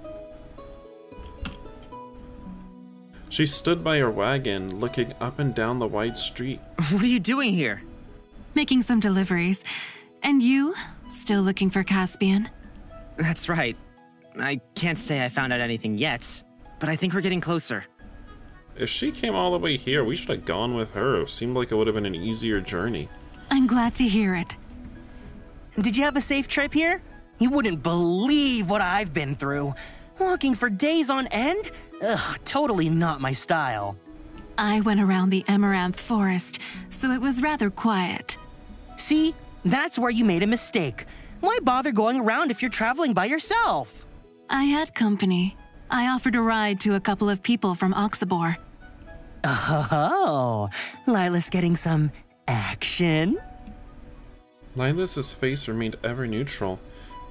Speaker 3: She stood by her wagon, looking up and down the wide street.
Speaker 2: What are you doing here?
Speaker 4: Making some deliveries. And you? Still looking for Caspian?
Speaker 2: That's right. I can't say I found out anything yet, but I think we're getting closer.
Speaker 3: If she came all the way here, we should have gone with her. It seemed like it would have been an easier journey.
Speaker 4: I'm glad to hear it.
Speaker 1: Did you have a safe trip here? You wouldn't believe what I've been through. Walking for days on end? Ugh, totally not my style.
Speaker 4: I went around the Amaranth Forest, so it was rather quiet.
Speaker 1: See? That's where you made a mistake. Why bother going around if you're traveling by yourself?
Speaker 4: I had company. I offered a ride to a couple of people from Oxabor.
Speaker 1: Oh, Lila's getting some action?
Speaker 3: Lilas's face remained ever neutral.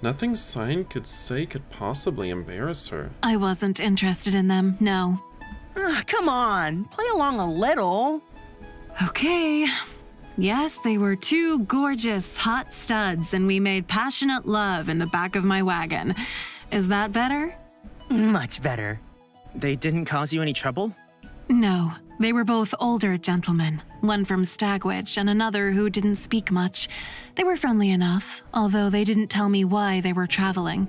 Speaker 3: Nothing Sign could say could possibly embarrass her.
Speaker 4: I wasn't interested in them, no.
Speaker 1: Come on, play along a little.
Speaker 4: Okay. Yes, they were two gorgeous, hot studs, and we made passionate love in the back of my wagon. Is that better?
Speaker 1: Much better.
Speaker 2: They didn't cause you any trouble?
Speaker 4: No, they were both older gentlemen, one from Stagwitch and another who didn't speak much. They were friendly enough, although they didn't tell me why they were traveling.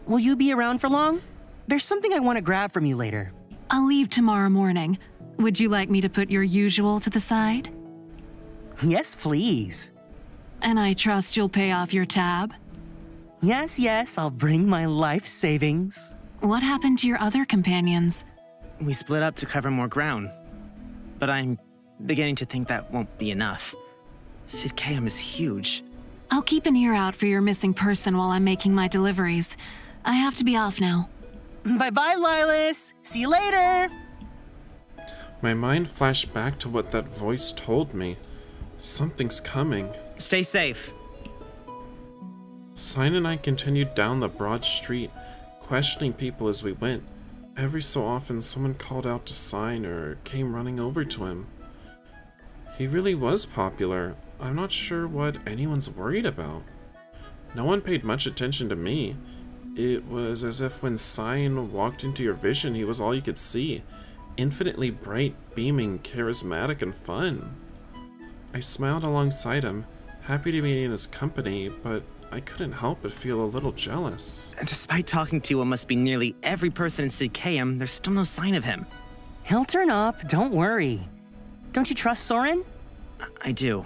Speaker 1: Will you be around for long? There's something I want to grab from you later.
Speaker 4: I'll leave tomorrow morning. Would you like me to put your usual to the side?
Speaker 1: Yes, please.
Speaker 4: And I trust you'll pay off your tab?
Speaker 1: Yes, I'll bring my life savings.
Speaker 4: What happened to your other companions?
Speaker 2: We split up to cover more ground, but I'm beginning to think that won't be enough. Sidkam is huge.
Speaker 4: I'll keep an ear out for your missing person while I'm making my deliveries. I have to be off now.
Speaker 1: Bye-bye, Lilas. See you later.
Speaker 3: My mind flashed back to what that voice told me. Something's coming.
Speaker 2: Stay safe.
Speaker 3: Sign and I continued down the broad street, questioning people as we went. Every so often, someone called out to Sign or came running over to him. He really was popular. I'm not sure what anyone's worried about. No one paid much attention to me. It was as if when Sign walked into your vision, he was all you could see. Infinitely bright, beaming, charismatic, and fun. I smiled alongside him, happy to be in his company, but I couldn't help but feel a little jealous.
Speaker 2: Despite talking to what must be nearly every person in Sidkam, there's still no sign of him.
Speaker 1: He'll turn up, don't worry. Don't you trust Soren?
Speaker 2: I do.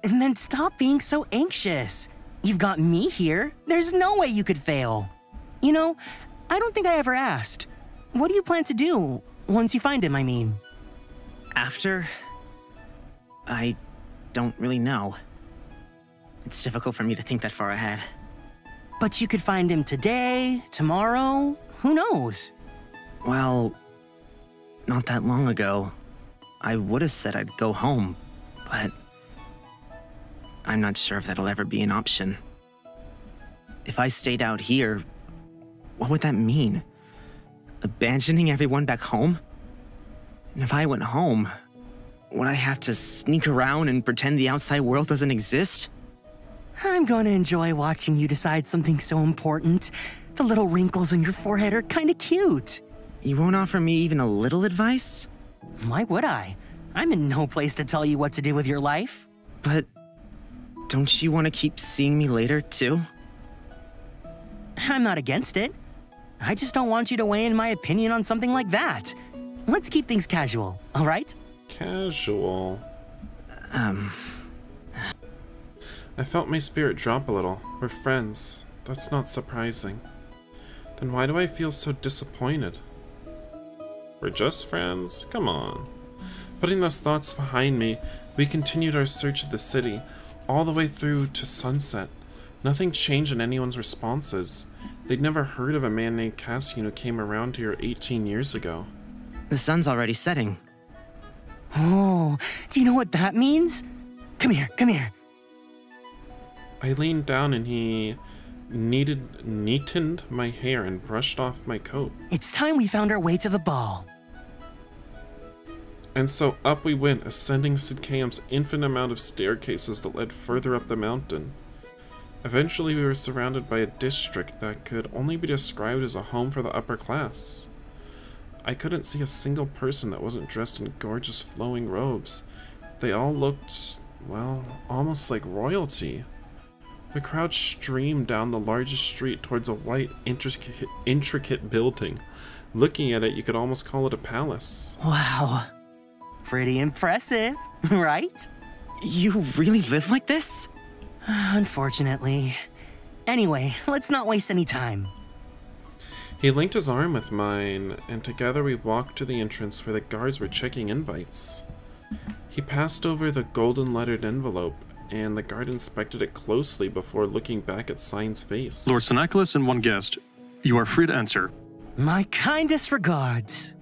Speaker 1: And then stop being so anxious. You've got me here. There's no way you could fail. You know, I don't think I ever asked. What do you plan to do once you find him, I mean?
Speaker 2: After? I don't really know. It's difficult for me to think that far ahead.
Speaker 1: But you could find him today, tomorrow, who knows?
Speaker 2: Well, not that long ago, I would have said I'd go home, but I'm not sure if that'll ever be an option. If I stayed out here, what would that mean? Abandoning everyone back home? And if I went home, would I have to sneak around and pretend the outside world doesn't exist?
Speaker 1: I'm going to enjoy watching you decide something so important. The little wrinkles on your forehead are kind of cute.
Speaker 2: You won't offer me even a little advice?
Speaker 1: Why would I? I'm in no place to tell you what to do with your life.
Speaker 2: But don't you want to keep seeing me later, too?
Speaker 1: I'm not against it. I just don't want you to weigh in my opinion on something like that. Let's keep things casual, all right?
Speaker 3: Casual. I felt my spirit drop a little. We're friends. That's not surprising. Then why do I feel so disappointed? We're just friends? Come on. Putting those thoughts behind me, we continued our search of the city, all the way through to sunset. Nothing changed in anyone's responses. They'd never heard of a man named Cassian who came around here 18 years ago.
Speaker 2: The sun's already setting.
Speaker 1: Oh, do you know what that means? Come here, come here.
Speaker 3: I leaned down and he neatened my hair and brushed off my coat.
Speaker 1: It's time we found our way to the ball.
Speaker 3: And so up we went, ascending Sidkam's infinite amount of staircases that led further up the mountain. Eventually we were surrounded by a district that could only be described as a home for the upper class. I couldn't see a single person that wasn't dressed in gorgeous flowing robes. They all looked, well, almost like royalty. The crowd streamed down the largest street towards a white, intricate building. Looking at it, you could almost call it a palace.
Speaker 2: Wow.
Speaker 1: Pretty impressive, right?
Speaker 2: You really live like this?
Speaker 1: Unfortunately. Anyway, let's not waste any time.
Speaker 3: He linked his arm with mine, and together we walked to the entrance where the guards were checking invites. He passed over the golden lettered envelope, and the guard inspected it closely before looking back at Sign's face.
Speaker 8: Lord Synachilus and one guest. You are free to answer.
Speaker 1: My kindest regards.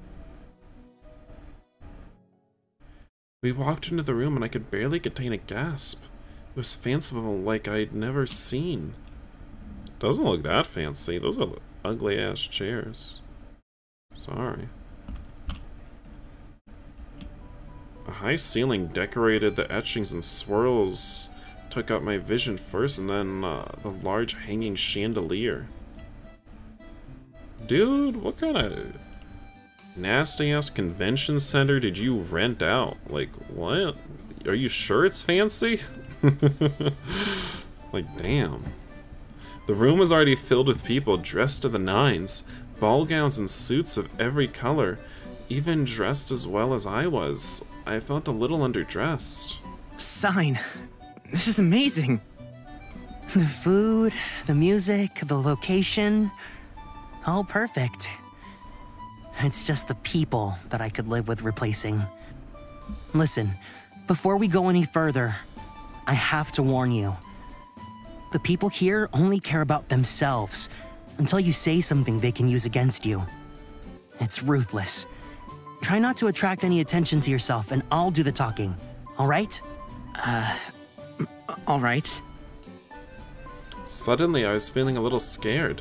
Speaker 3: We walked into the room and I could barely contain a gasp. It was fanciful like I'd never seen. Doesn't look that fancy. Those are ugly ass chairs. Sorry. A high ceiling decorated the etchings and swirls took up my vision first, and then the large hanging chandelier. Dude, what kind of nasty ass convention center did you rent out? Like, what? Are you sure it's fancy? Like, damn. The room was already filled with people dressed to the nines, ball gowns and suits of every color, even dressed as well as I was. I felt a little underdressed.
Speaker 2: Sign. This is amazing.
Speaker 1: The food, the music, the location, all perfect. It's just the people that I could live with replacing. Listen, before we go any further, I have to warn you. The people here only care about themselves until you say something they can use against you. It's ruthless. Try not to attract any attention to yourself, and I'll do the talking, all right?
Speaker 2: All right.
Speaker 3: Suddenly, I was feeling a little scared.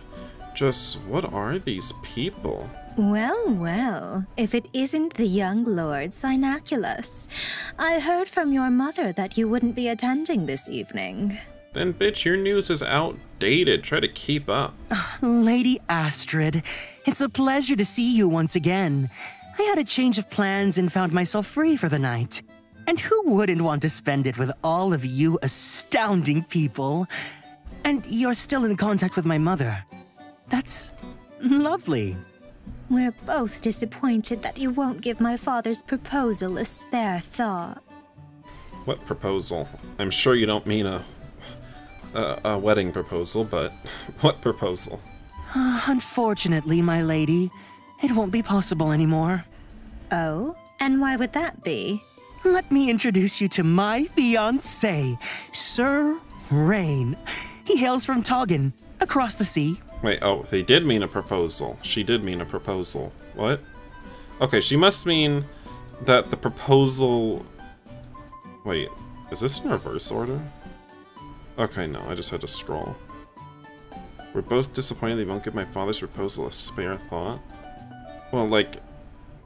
Speaker 3: Just, what are these people?
Speaker 9: Well, well, if it isn't the young Lord Synachilus. I heard from your mother that you wouldn't be attending this evening.
Speaker 3: Then, bitch, your news is outdated. Try to keep up.
Speaker 1: Lady Astrid, it's a pleasure to see you once again. I had a change of plans and found myself free for the night. And who wouldn't want to spend it with all of you astounding people? And you're still in contact with my mother. That's lovely.
Speaker 9: We're both disappointed that you won't give my father's proposal a spare thought.
Speaker 3: What proposal? I'm sure you don't mean a wedding proposal, but what proposal?
Speaker 1: Unfortunately, my lady, it won't be possible anymore.
Speaker 9: Oh? And why would that be?
Speaker 1: Let me introduce you to my fiancé, Sir Rain. He hails from Toggen, across the sea.
Speaker 3: Wait, oh, they did mean a proposal. She did mean a proposal. What? Okay, she must mean that the proposal... Wait, is this in reverse order? Okay, no, I just had to scroll. We're both disappointed they won't give my father's proposal a spare thought. Well, like,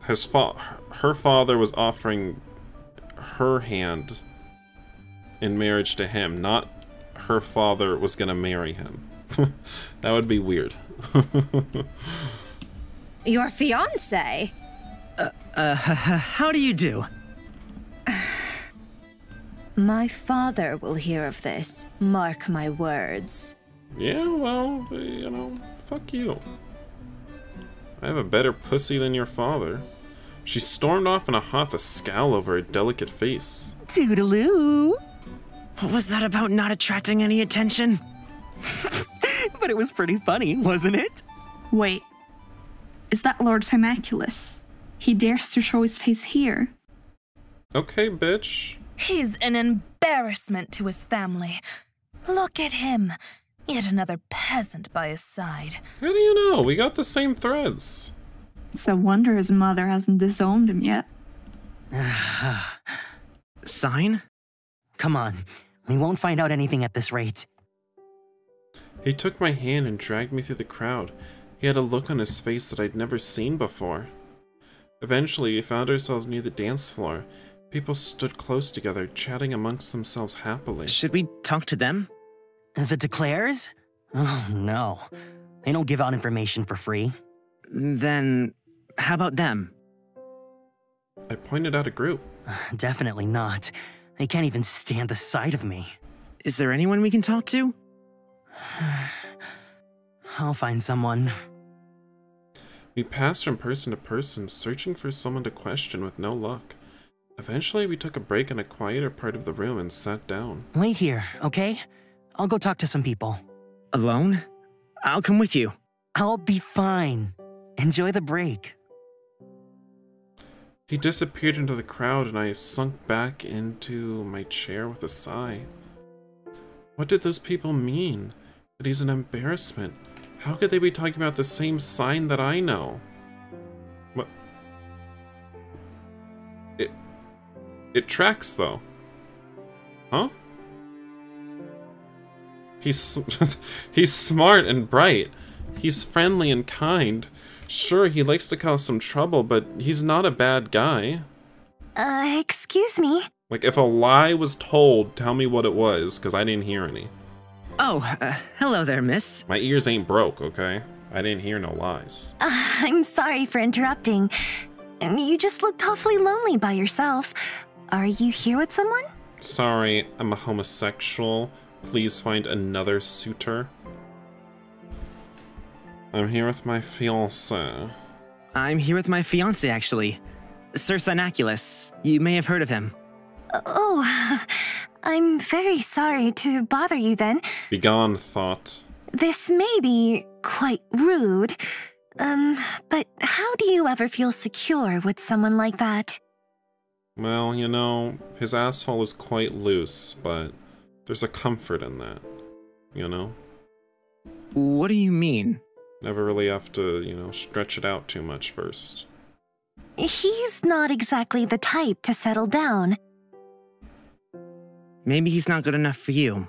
Speaker 3: her father was offering her hand in marriage to him, not her father was gonna marry him. That would be weird.
Speaker 9: Your fiancé?
Speaker 2: How do you do?
Speaker 9: My father will hear of this. Mark my words.
Speaker 3: Yeah, well, you know, fuck you. I have a better pussy than your father. She stormed off in a huff, a scowl over her delicate face.
Speaker 1: Toodaloo!
Speaker 2: Was that about not attracting any attention?
Speaker 1: But it was pretty funny, wasn't it?
Speaker 10: Wait. Is that Lord Synaculus? He dares to show his face here.
Speaker 3: Okay, bitch.
Speaker 5: He's an embarrassment to his family. Look at him. Yet another peasant by his side.
Speaker 3: How do you know? We got the same threads.
Speaker 10: It's a wonder his mother hasn't disowned him yet.
Speaker 2: Sign?
Speaker 1: Come on. We won't find out anything at this rate.
Speaker 3: He took my hand and dragged me through the crowd. He had a look on his face that I'd never seen before. Eventually, we found ourselves near the dance floor. People stood close together, chatting amongst themselves happily.
Speaker 2: Should we talk to them?
Speaker 1: The declares? Oh, no. They don't give out information for free.
Speaker 2: Then, how about them?
Speaker 3: I pointed out a group.
Speaker 1: Definitely not. They can't even stand the sight of me.
Speaker 2: Is there anyone we can talk to?
Speaker 1: I'll find someone.
Speaker 3: We passed from person to person, searching for someone to question with no luck. Eventually, we took a break in a quieter part of the room and sat down.
Speaker 1: Wait here, okay? I'll go talk to some people.
Speaker 2: Alone? I'll come with you.
Speaker 1: I'll be fine. Enjoy the break.
Speaker 3: He disappeared into the crowd and I sunk back into my chair with a sigh. What did those people mean? That he's an embarrassment. How could they be talking about the same sign that I know? What? It tracks though. Huh? He's he's smart and bright. He's friendly and kind. Sure, he likes to cause some trouble, but he's not a bad guy.
Speaker 11: Excuse me?
Speaker 3: Like, if a lie was told, tell me what it was, because I didn't hear any.
Speaker 2: Oh, hello there, miss.
Speaker 3: My ears ain't broke, okay? I didn't hear no lies.
Speaker 11: I'm sorry for interrupting. You just looked awfully lonely by yourself. Are you here with someone?
Speaker 3: Sorry, I'm a homosexual. Please find another suitor. I'm here with my fiancé.
Speaker 2: I'm here with my fiancé, actually. Sir Synaculus. You may have heard of him.
Speaker 11: Oh, I'm very sorry to bother you then.
Speaker 3: Begone, thought.
Speaker 11: This may be quite rude, but how do you ever feel secure with someone like that?
Speaker 3: Well, you know, his asshole is quite loose, but there's a comfort in that, you know?
Speaker 2: What do you mean?
Speaker 3: Never really have to, you know, stretch it out too much first.
Speaker 11: He's not exactly the type to settle down.
Speaker 2: Maybe he's not good enough for you,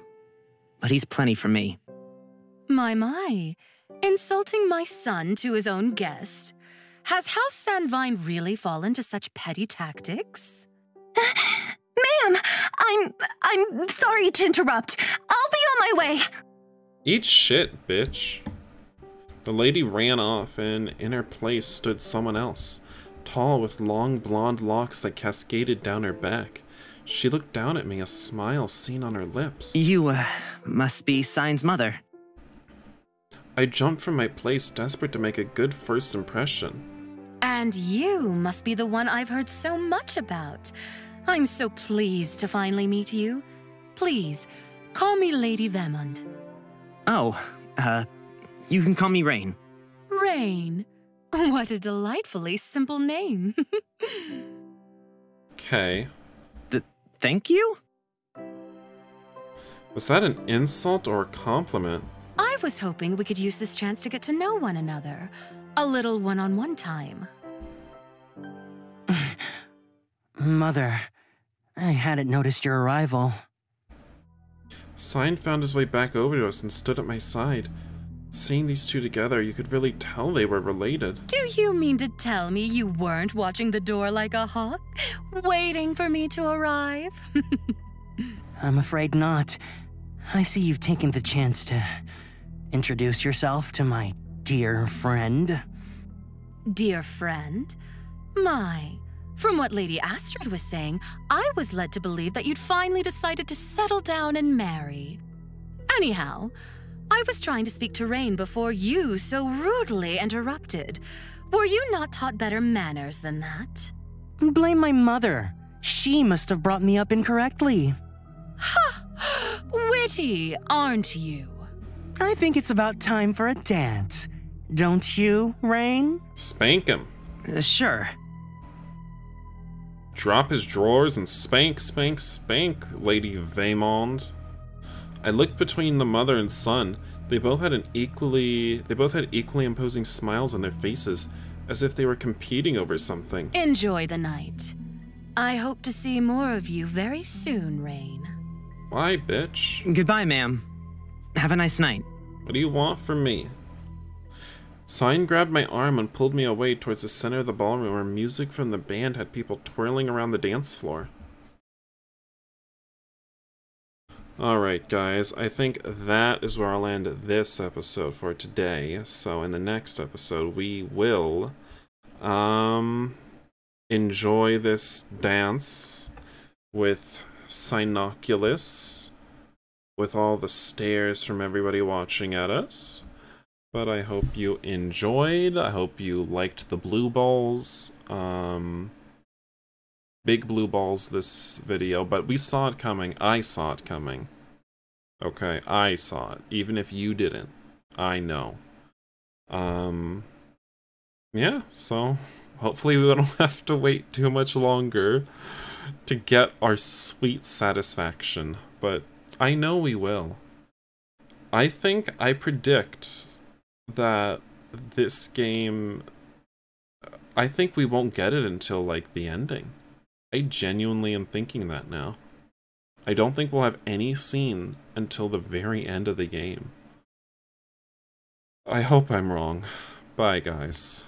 Speaker 2: but he's plenty for me.
Speaker 5: My. Insulting my son to his own guest. Has House Sandvine really fallen to such petty tactics?
Speaker 11: Ma'am, I'm sorry to interrupt. I'll be on my way.
Speaker 3: Eat shit, bitch. The lady ran off, and in her place stood someone else, tall with long blonde locks that cascaded down her back. She looked down at me, a smile seen on her lips.
Speaker 2: You, must be Sign's mother.
Speaker 3: I jumped from my place, desperate to make a good first impression.
Speaker 5: And you must be the one I've heard so much about. I'm so pleased to finally meet you. Please, call me Lady Vemund.
Speaker 2: Oh, you can call me Rain.
Speaker 5: Rain? What a delightfully simple name.
Speaker 3: Okay.
Speaker 2: Thank you?
Speaker 3: Was that an insult or a compliment?
Speaker 5: I was hoping we could use this chance to get to know one another. A little one-on-one time.
Speaker 1: Mother, I hadn't noticed your arrival.
Speaker 3: Sign found his way back over to us and stood at my side. Seeing these two together, you could really tell they were related.
Speaker 5: Do you mean to tell me you weren't watching the door like a hawk, waiting for me to arrive?
Speaker 1: I'm afraid not. I see you've taken the chance to introduce yourself to my dear friend.
Speaker 5: Dear friend? My, from what Lady Astrid was saying, I was led to believe that you'd finally decided to settle down and marry. Anyhow, I was trying to speak to Rain before you so rudely interrupted. Were you not taught better manners than that?
Speaker 1: Blame my mother. She must have brought me up incorrectly.
Speaker 5: Ha! Witty, aren't you?
Speaker 1: I think it's about time for a dance. Don't you, Rain?
Speaker 3: Spank him.
Speaker 2: Sure.
Speaker 3: Drop his drawers and spank, spank, spank, Lady Vaymond. I looked between the mother and son. They both had equally imposing smiles on their faces, as if they were competing over something.
Speaker 5: Enjoy the night. I hope to see more of you very soon, Rain.
Speaker 3: Why, bitch?
Speaker 2: Goodbye, ma'am. Have a nice night.
Speaker 3: What do you want from me? Sign grabbed my arm and pulled me away towards the center of the ballroom where music from the band had people twirling around the dance floor. Alright guys, I think that is where I'll end this episode for today. So in the next episode we will enjoy this dance with Sinoculus, with all the stares from everybody watching at us. But I hope you enjoyed. I hope you liked the blue balls. Big blue balls this video, but we saw it coming. I saw it coming. Okay, I saw it. Even if you didn't. I know. Yeah, so hopefully we don't have to wait too much longer to get our sweet satisfaction. But I know we will. I predict that this game, I think we won't get it until like the ending. I genuinely am thinking that now. I don't think we'll have any scene until the very end of the game. I hope I'm wrong. Bye, guys.